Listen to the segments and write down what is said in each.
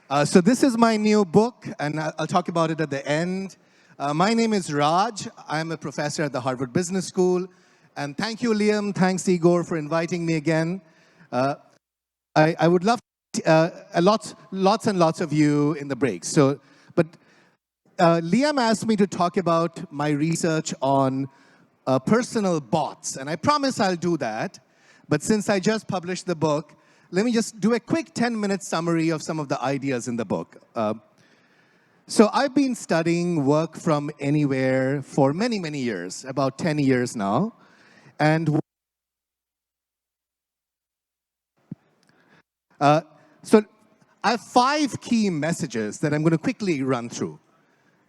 So this is my new book, and I'll talk about it at the end. My name is Raj. I'm a professor at the Harvard Business School. And thank you, Liam. Thanks, Igor, for inviting me again. I would love lots and lots of you in the breaks. But Liam asked me to talk about my research on personal bots, and I promise I'll do that. But since I just published the book, let me just do a quick 10-minute summary of some of the ideas in the book. So I've been studying work from anywhere for many, many years, about 10 years now. And so I have 5 key messages that I'm going to quickly run through.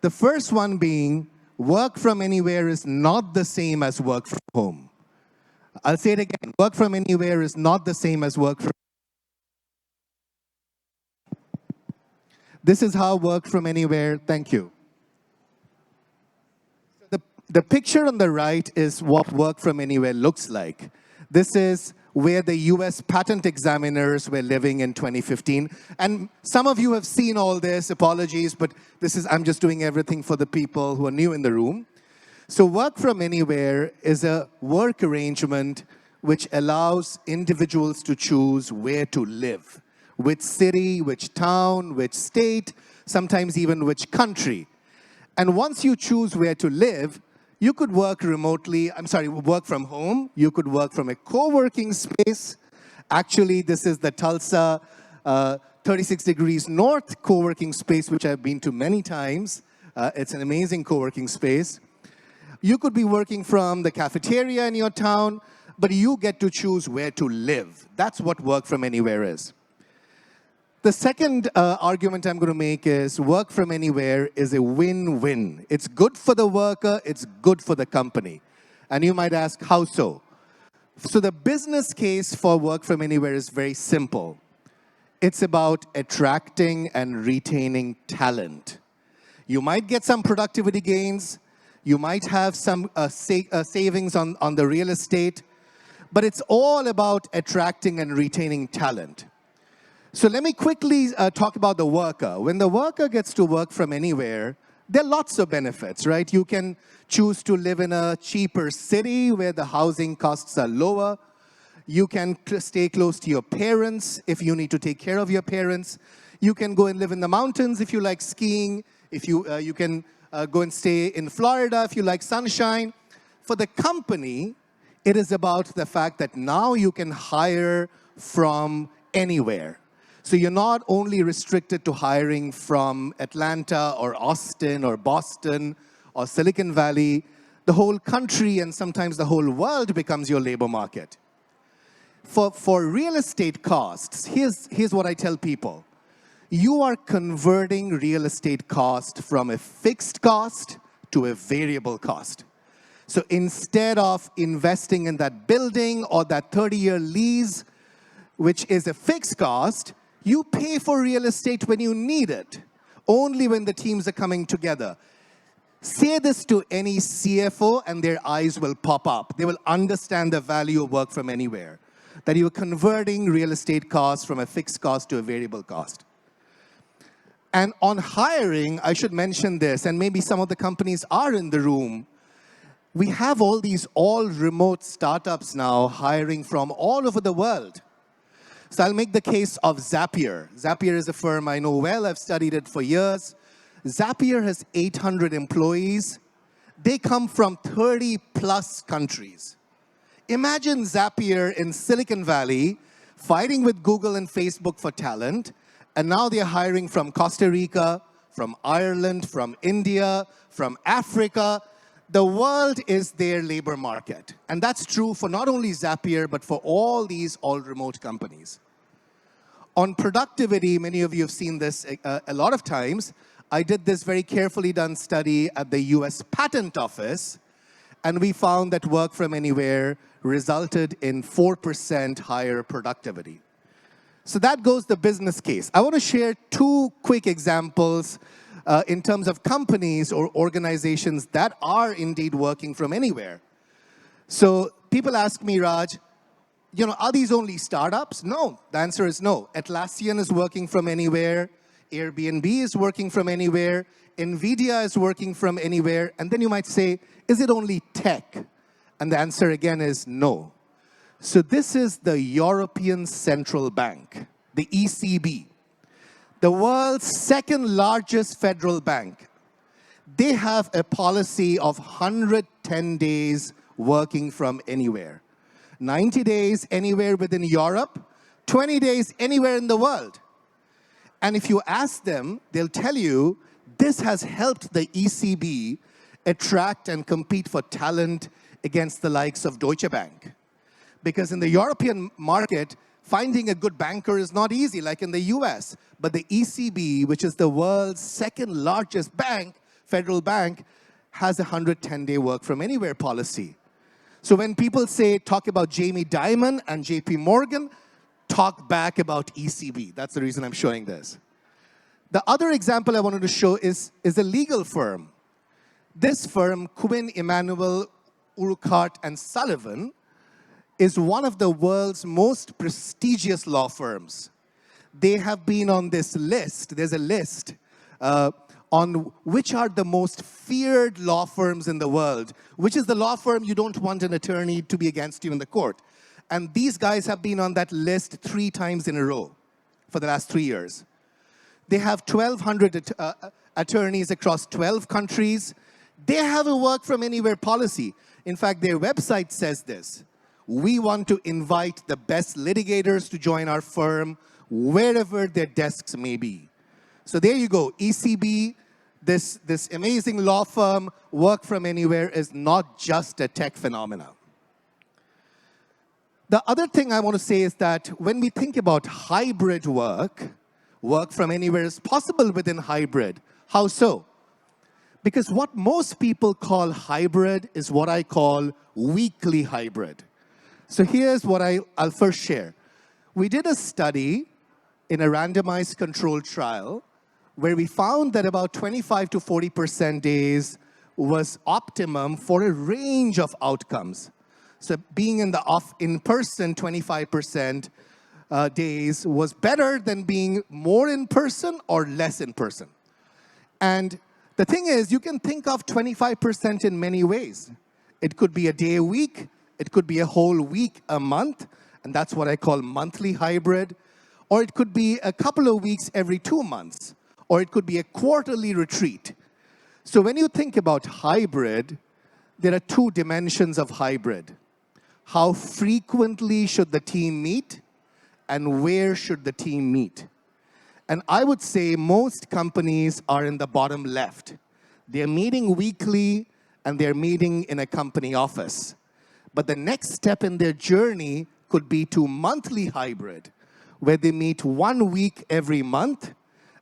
The first one being, work from anywhere is not the same as work from home. I'll say it again. Work from anywhere is not the same as work from. This is how work from anywhere, thank you. The picture on the right is what work from anywhere looks like. This is where the US patent examiners were living in 2015. And some of you have seen all this, apologies, but I'm just doing everything for the people who are new in the room. So work from anywhere is a work arrangement which allows individuals to choose where to live. Which city, which town, which state, sometimes even which country. And once you choose where to live, you could work remotely, work from home. You could work from a co-working space. Actually, this is the Tulsa 36 degrees north co-working space, which I've been to many times. It's an amazing co-working space. You could be working from the cafeteria in your town, but you get to choose where to live. That's what work from anywhere is. The second argument I'm going to make is work from anywhere is a win-win. It's good for the worker, it's good for the company. And you might ask, how so? So the business case for work from anywhere is very simple. It's about attracting and retaining talent. You might get some productivity gains, you might have some savings on the real estate, but it's all about attracting and retaining talent. So let me quickly talk about the worker. When the worker gets to work from anywhere, there are lots of benefits, right? You can choose to live in a cheaper city where the housing costs are lower. You can stay close to your parents if you need to take care of your parents. You can go and live in the mountains if you like skiing. If you can go and stay in Florida if you like sunshine. For the company, it is about the fact that now you can hire from anywhere. So you're not only restricted to hiring from Atlanta or Austin or Boston or Silicon Valley. The whole country and sometimes the whole world becomes your labor market. For real estate costs, here's what I tell people. You are converting real estate cost from a fixed cost to a variable cost. So instead of investing in that building or that 30-year lease, which is a fixed cost, you pay for real estate when you need it, only when the teams are coming together. Say this to any CFO and their eyes will pop up. They will understand the value of work from anywhere, that you're converting real estate costs from a fixed cost to a variable cost. And on hiring, I should mention this, and maybe some of the companies are in the room. We have all these all-remote startups now hiring from all over the world. So I'll make the case of Zapier. Zapier is a firm I know well. I've studied it for years. Zapier has 800 employees. They come from 30-plus countries. Imagine Zapier in Silicon Valley fighting with Google and Facebook for talent, and now they're hiring from Costa Rica, from Ireland, from India, from Africa. The world is their labor market. And that's true for not only Zapier, but for all these all-remote companies. On productivity, many of you have seen this a lot of times. I did this very carefully done study at the US Patent Office, and we found that work from anywhere resulted in 4% higher productivity. So that goes the business case. I want to share 2 quick examples in terms of companies or organizations that are indeed working from anywhere. So people ask me, Raj, are these only startups? No, the answer is no. Atlassian is working from anywhere. Airbnb is working from anywhere, NVIDIA is working from anywhere, and then you might say, is it only tech? And the answer again is no. So this is the European Central Bank, the ECB, the world's second largest federal bank. They have a policy of 110 days working from anywhere. 90 days anywhere within Europe, 20 days anywhere in the world. And if you ask them, they'll tell you this has helped the ECB attract and compete for talent against the likes of Deutsche Bank. Because in the European market, finding a good banker is not easy, like in the US. But the ECB, which is the world's second largest bank, federal bank, has a 110-day work from anywhere policy. So when people talk about Jamie Dimon and JP Morgan, talk back about ECB. That's the reason I'm showing this. The other example I wanted to show is a legal firm. This firm, Quinn Emanuel, Urquhart and Sullivan, is one of the world's most prestigious law firms. They have been on this list. There's a list on which are the most feared law firms in the world, which is the law firm you don't want an attorney to be against you in the court. And these guys have been on that list 3 times in a row for the last 3 years. They have 1,200 attorneys across 12 countries. They have a work from anywhere policy. In fact, their website says this: we want to invite the best litigators to join our firm wherever their desks may be. So there you go. ECB, this amazing law firm, work from anywhere is not just a tech phenomenon. The other thing I want to say is that when we think about hybrid work, work from anywhere is possible within hybrid. How so? Because what most people call hybrid is what I call weekly hybrid. So here's what I'll first share. We did a study in a randomized controlled trial where we found that about 25 to 40% days was optimum for a range of outcomes. So being in person 25% days was better than being more in person or less in person. And the thing is, you can think of 25% in many ways. It could be a day a week, it could be a whole week a month, and that's what I call monthly hybrid. Or it could be a couple of weeks every 2 months, or it could be a quarterly retreat. So when you think about hybrid, there are 2 dimensions of hybrid. How frequently should the team meet, and where should the team meet? And I would say most companies are in the bottom left. They're meeting weekly, and they're meeting in a company office. But the next step in their journey could be to monthly hybrid, where they meet 1 week every month.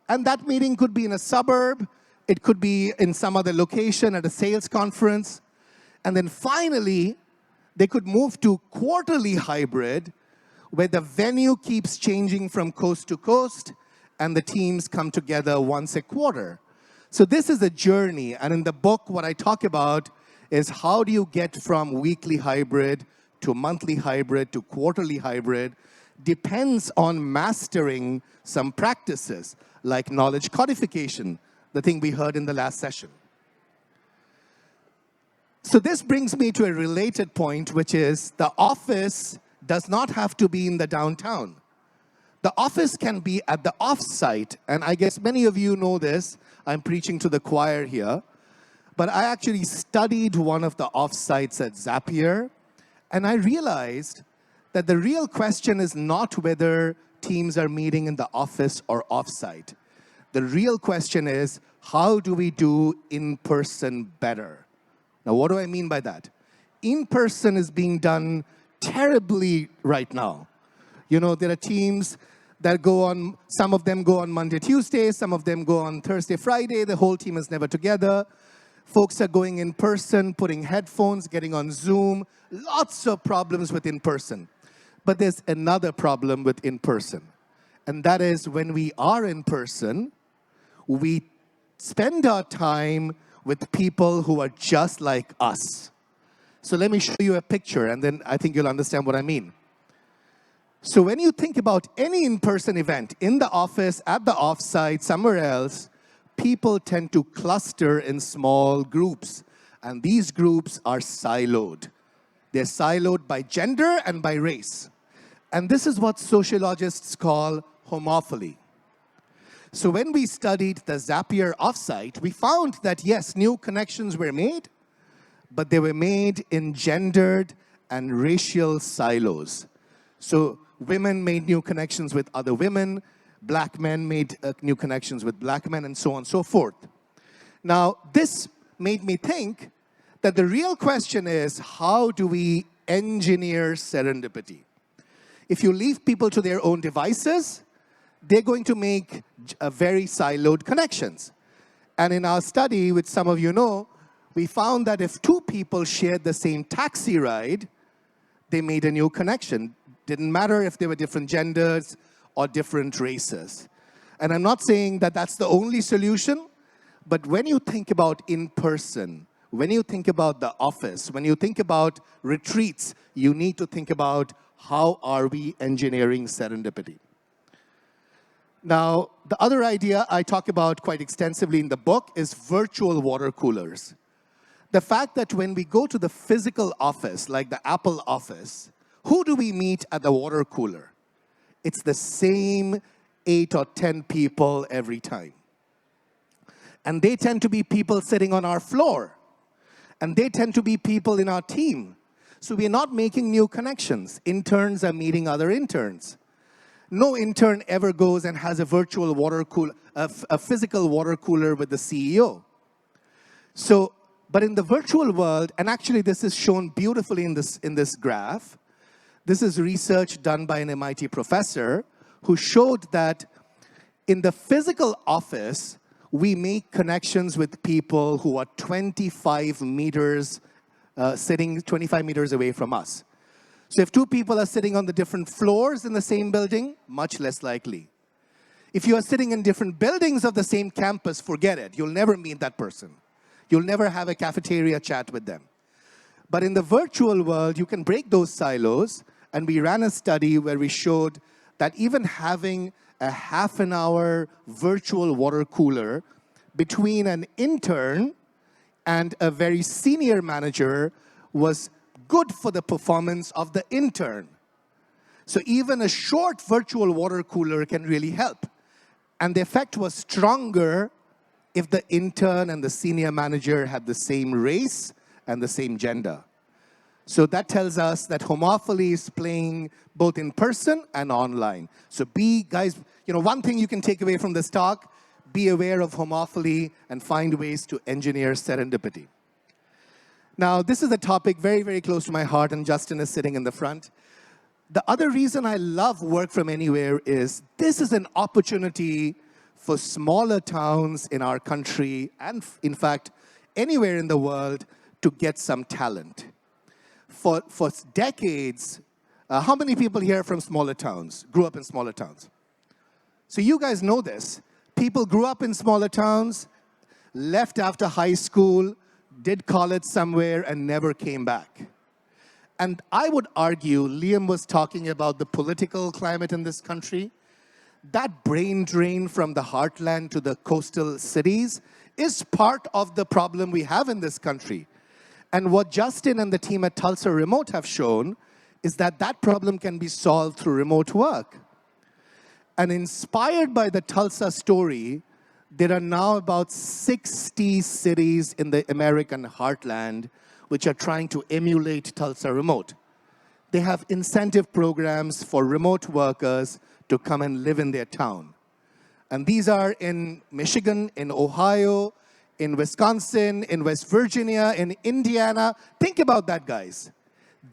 And that meeting could be in a suburb. It could be in some other location at a sales conference. And then finally, they could move to quarterly hybrid, where the venue keeps changing from coast to coast, and the teams come together once a quarter. So this is a journey. And in the book, what I talk about is how do you get from weekly hybrid to monthly hybrid to quarterly hybrid. Depends on mastering some practices, like knowledge codification, the thing we heard in the last session. So this brings me to a related point, which is the office does not have to be in the downtown. The office can be at the off-site, and I guess many of you know this. I'm preaching to the choir here. But I actually studied one of the off-sites at Zapier, and I realized that the real question is not whether teams are meeting in the office or off-site. The real question is, how do we do in-person better? Now, what do I mean by that? In-person is being done terribly right now. You know, there are teams that go on, some of them go on Monday, Tuesday, some of them go on Thursday, Friday. The whole team is never together. Folks are going in person, putting headphones, getting on Zoom. Lots of problems with in-person. But there's another problem with in-person. And that is when we are in person, we spend our time with people who are just like us. So let me show you a picture, and then I think you'll understand what I mean. So when you think about any in-person event, in the office, at the offsite, somewhere else, people tend to cluster in small groups. And these groups are siloed. They're siloed by gender and by race. And this is what sociologists call homophily. So when we studied the Zapier offsite, we found that yes, new connections were made, but they were made in gendered and racial silos. So women made new connections with other women, black men made new connections with black men, and so on and so forth. Now, this made me think that the real question is, how do we engineer serendipity? If you leave people to their own devices, they're going to make very siloed connections. And in our study, which some of you know, we found that if two people shared the same taxi ride, they made a new connection. Didn't matter if they were different genders or different races. And I'm not saying that that's the only solution, but when you think about in-person, when you think about the office, when you think about retreats, you need to think about how are we engineering serendipity. Now, the other idea I talk about quite extensively in the book is virtual water coolers. The fact that when we go to the physical office, like the Apple office, who do we meet at the water cooler? It's the same 8 or 10 people every time. And they tend to be people sitting on our floor. And they tend to be people in our team. So we're not making new connections. Interns are meeting other interns. No intern ever goes and has a virtual water cooler, a physical water cooler with the CEO. So, but in the virtual world, and actually this is shown beautifully in this graph, this is research done by an MIT professor who showed that in the physical office, we make connections with people who are 25 meters, sitting 25 meters away from us. So if two people are sitting on the different floors in the same building, much less likely. If you are sitting in different buildings of the same campus, forget it. You'll never meet that person. You'll never have a cafeteria chat with them. But in the virtual world, you can break those silos. And we ran a study where we showed that even having a half-an-hour virtual water cooler between an intern and a very senior manager was good for the performance of the intern. So even a short virtual water cooler can really help. And the effect was stronger if the intern and the senior manager had the same race and the same gender. So that tells us that homophily is playing both in person and online. So guys, one thing you can take away from this talk, be aware of homophily and find ways to engineer serendipity. Now, this is a topic very, very close to my heart, and Justin is sitting in the front. The other reason I love work from anywhere is this is an opportunity for smaller towns in our country, and in fact, anywhere in the world, to get some talent. For decades, how many people here from smaller towns, grew up in smaller towns? So you guys know this. People grew up in smaller towns, left after high school, did college somewhere, and never came back. And I would argue, Liam was talking about the political climate in this country. That brain drain from the heartland to the coastal cities is part of the problem we have in this country. And what Justin and the team at Tulsa Remote have shown is that that problem can be solved through remote work. And inspired by the Tulsa story, there are now about 60 cities in the American heartland which are trying to emulate Tulsa Remote. They have incentive programs for remote workers to come and live in their town. And these are in Michigan, in Ohio, in Wisconsin, in West Virginia, in Indiana. Think about that, guys.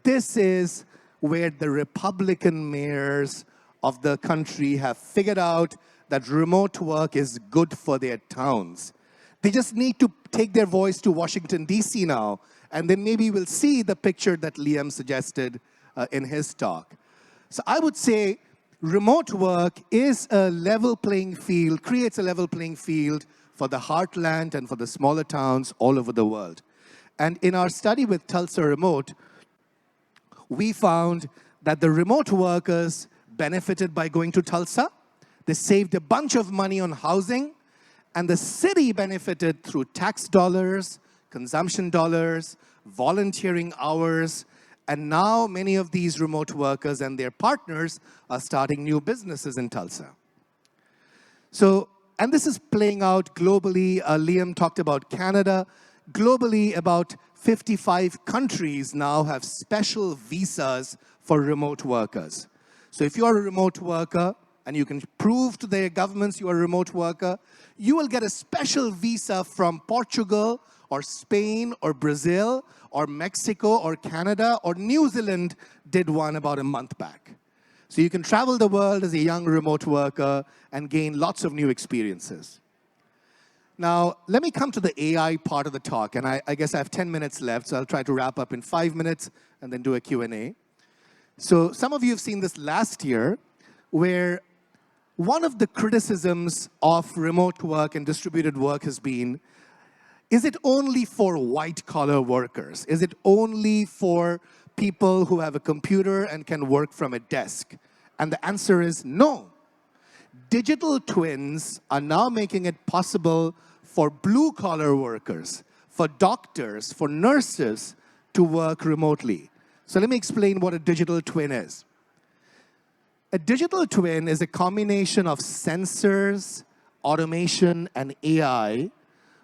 This is where the Republican mayors of the country have figured out that remote work is good for their towns. They just need to take their voice to Washington, D.C. now, and then maybe we'll see the picture that Liam suggested in his talk. So I would say remote work is a level playing field, creates a level playing field for the heartland and for the smaller towns all over the world. And in our study with Tulsa Remote, we found that the remote workers benefited by going to Tulsa. They saved a bunch of money on housing, and the city benefited through tax dollars, consumption dollars, volunteering hours, and now many of these remote workers and their partners are starting new businesses in Tulsa. So, and this is playing out globally. Liam talked about Canada. Globally, about 55 countries now have special visas for remote workers. So if you're a remote worker and you can prove to their governments you are a remote worker, you will get a special visa from Portugal or Spain or Brazil or Mexico or Canada, or New Zealand did one about a month back. So you can travel the world as a young remote worker and gain lots of new experiences. Now, let me come to the AI part of the talk, and I guess I have 10 minutes left, so I'll try to wrap up in 5 minutes and then do a Q&A. So some of you have seen this last year, where one of the criticisms of remote work and distributed work has been, is it only for white-collar workers? Is it only for people who have a computer and can work from a desk? And the answer is no. Digital twins are now making it possible for blue-collar workers, for doctors, for nurses to work remotely. So let me explain what a digital twin is. A digital twin is a combination of sensors, automation, and AI,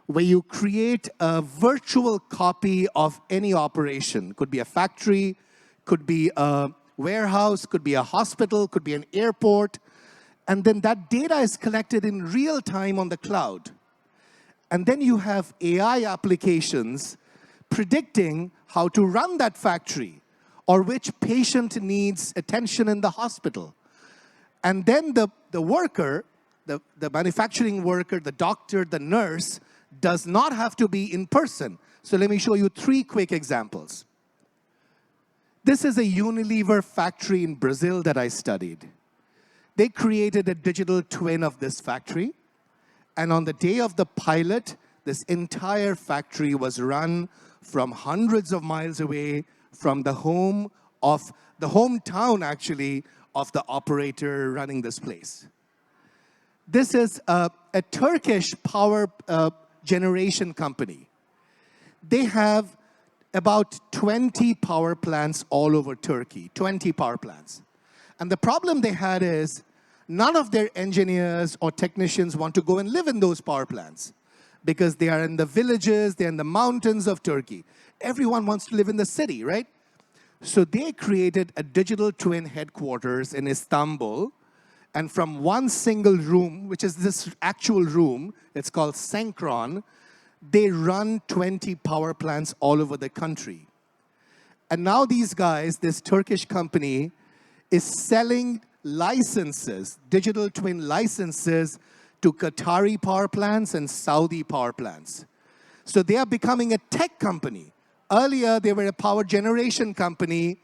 where you create a virtual copy of any operation. Could be a factory, could be a warehouse, could be a hospital, could be an airport. And then that data is collected in real time on the cloud. And then you have AI applications predicting how to run that factory or which patient needs attention in the hospital. And then the worker, the manufacturing worker, the doctor, the nurse, does not have to be in person. So let me show you 3 quick examples. This is a Unilever factory in Brazil that I studied. They created a digital twin of this factory. And on the day of the pilot, this entire factory was run from hundreds of miles away from the hometown, actually, of the operator running this place. This is a Turkish power generation company. They have about 20 power plants all over Turkey, 20 power plants. And the problem they had is none of their engineers or technicians want to go and live in those power plants because they are in the villages, they're in the mountains of Turkey. Everyone wants to live in the city, right? So they created a digital twin headquarters in Istanbul, and from one single room, which is this actual room, it's called Senkron, they run 20 power plants all over the country. And now these guys, this Turkish company, is selling licenses, digital twin licenses, to Qatari power plants and Saudi power plants. So they are becoming a tech company. Earlier, they were a power generation company,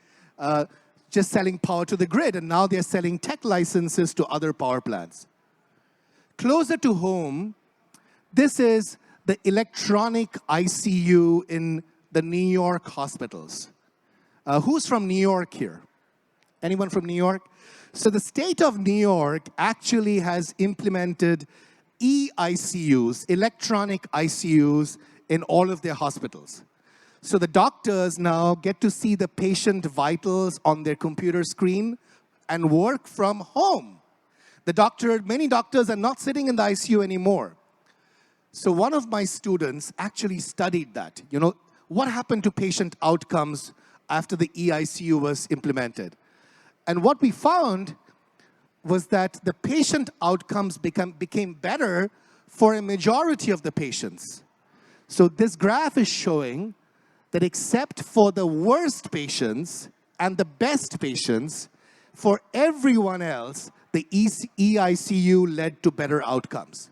just selling power to the grid, and now they're selling tech licenses to other power plants. Closer to home, this is the electronic ICU in the New York hospitals. Who's from New York here? Anyone from New York? So the state of New York actually has implemented eICUs, electronic ICUs, in all of their hospitals. So the doctors now get to see the patient vitals on their computer screen and work from home. Many doctors are not sitting in the ICU anymore. So one of my students actually studied that. You know, what happened to patient outcomes after the eICU was implemented? And what we found was that the patient outcomes became better for a majority of the patients. So this graph is showing that except for the worst patients and the best patients, for everyone else, the eICU led to better outcomes.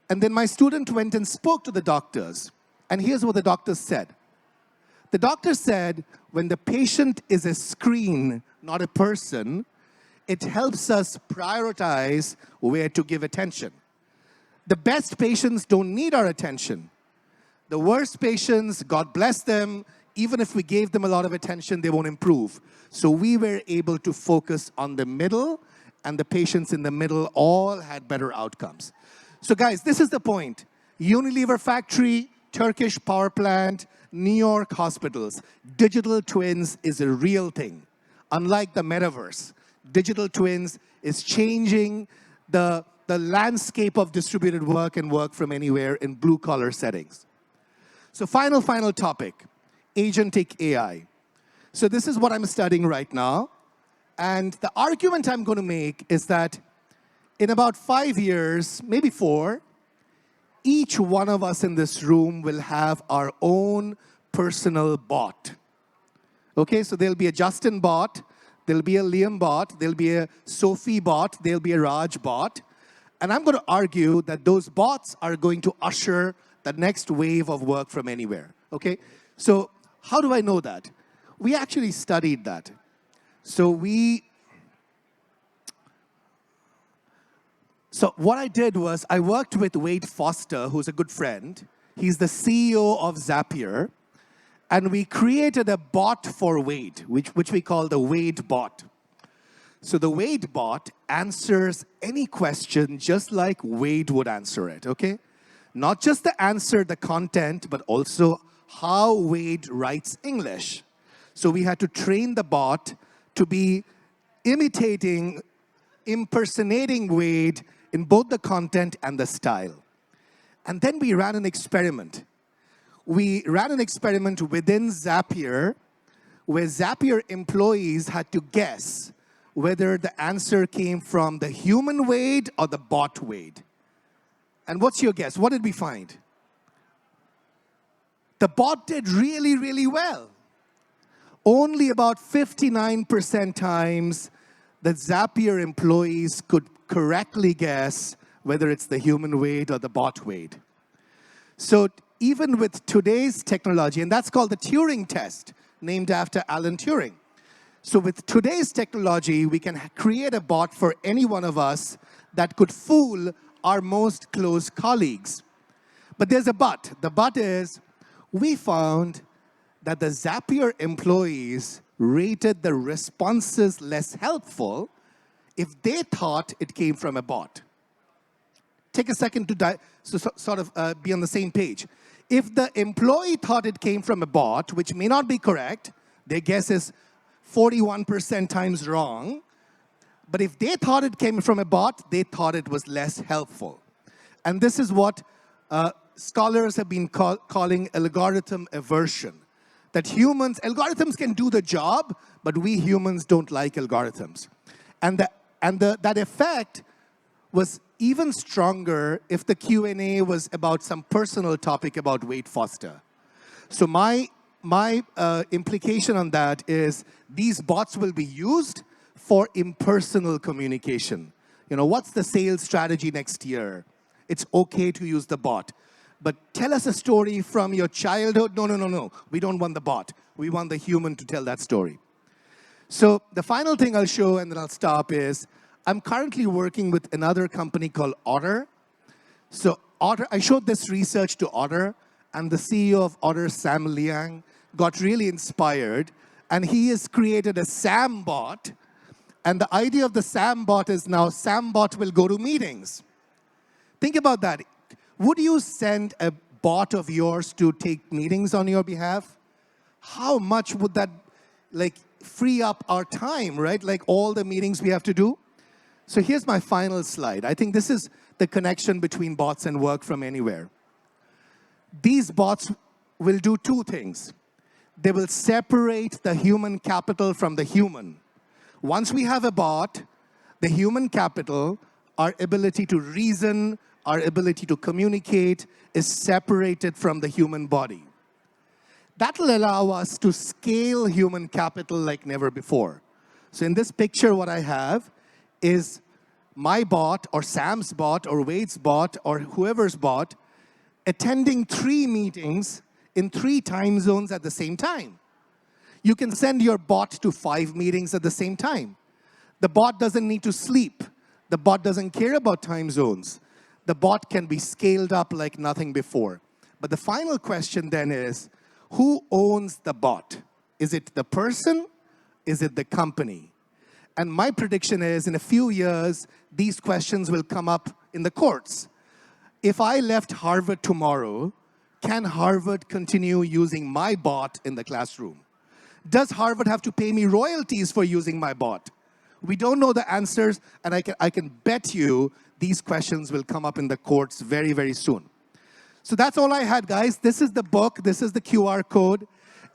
And then my student went and spoke to the doctors. And here's what the doctors said. The doctor said, when the patient is a screen, not a person, it helps us prioritize where to give attention. The best patients don't need our attention. The worst patients, God bless them, even if we gave them a lot of attention, they won't improve. So we were able to focus on the middle, and the patients in the middle all had better outcomes. So guys, this is the point. Unilever factory, Turkish power plant, New York hospitals. Digital twins is a real thing. Unlike the metaverse, digital twins is changing the landscape of distributed work and work from anywhere in blue-collar settings. So final topic, Agentic AI. So this is what I'm studying right now. And the argument I'm going to make is that in about 5 years, maybe 4, each one of us in this room will have our own personal bot. Okay, so there'll be a Justin bot, there'll be a Liam bot, there'll be a Sophie bot, there'll be a Raj bot. And I'm going to argue that those bots are going to usher the next wave of work from anywhere. Okay, so how do I know that? We actually studied that. So what I did was I worked with Wade Foster, who's a good friend. He's the CEO of Zapier. And we created a bot for Wade, which we call the Wade bot. So the Wade bot answers any question just like Wade would answer it, okay? Not just the answer, the content, but also how Wade writes English. So we had to train the bot to be impersonating Wade in both the content and the style. And then we ran an experiment. We ran an experiment within Zapier, where Zapier employees had to guess whether the answer came from the human Wade or the bot Wade. And what's your guess? What did we find? The bot did really, really well. Only about 59% times the Zapier employees could correctly guess whether it's the human Wade or the bot Wade. So even with today's technology, and that's called the Turing test, named after Alan Turing. So with today's technology, we can create a bot for any one of us that could fool our most close colleagues. But there's a but. The but is, we found that the Zapier employees rated the responses less helpful if they thought it came from a bot. Take a second to sort of be on the same page. If the employee thought it came from a bot, which may not be correct, their guess is 41% times wrong. But if they thought it came from a bot, they thought it was less helpful. And this is what scholars have been calling algorithm aversion. That algorithms can do the job, but we humans don't like algorithms. And that effect was even stronger if the Q&A was about some personal topic about Wade Foster. So my implication on that is these bots will be used for impersonal communication. You know, what's the sales strategy next year? It's okay to use the bot. But tell us a story from your childhood. No. We don't want the bot. We want the human to tell that story. So the final thing I'll show, and then I'll stop, is I'm currently working with another company called Otter. So Otter, I showed this research to Otter, and the CEO of Otter, Sam Liang, got really inspired, and he has created a Sam bot. And the idea of the Sam bot is now Sam bot will go to meetings. Think about that. Would you send a bot of yours to take meetings on your behalf? How much would that free up our time, right? Like all the meetings we have to do. So here's my final slide. I think this is the connection between bots and work from anywhere. These bots will do two things. They will separate the human capital from the human. Once we have a bot, the human capital, our ability to reason, our ability to communicate, is separated from the human body. That will allow us to scale human capital like never before. So in this picture, what I have is my bot, or Sam's bot, or Wade's bot, or whoever's bot, attending 3 meetings in 3 time zones at the same time. You can send your bot to 5 meetings at the same time. The bot doesn't need to sleep. The bot doesn't care about time zones. The bot can be scaled up like nothing before. But the final question then is, Who owns the bot? Is it the person? Is it the company? And my prediction is, in a few years, these questions will come up in the courts. If I left Harvard tomorrow, can Harvard continue using my bot in the classroom? Does Harvard have to pay me royalties for using my bot? We don't know the answers, and I can bet you these questions will come up in the courts very, very soon. So that's all I had, guys. This is the book. This is the QR code.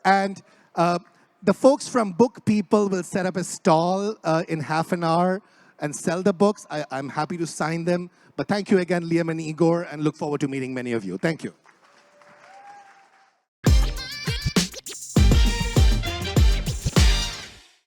And the folks from Book People will set up a stall in half an hour and sell the books. I'm happy to sign them. But thank you again, Liam and Igor, and look forward to meeting many of you. Thank you.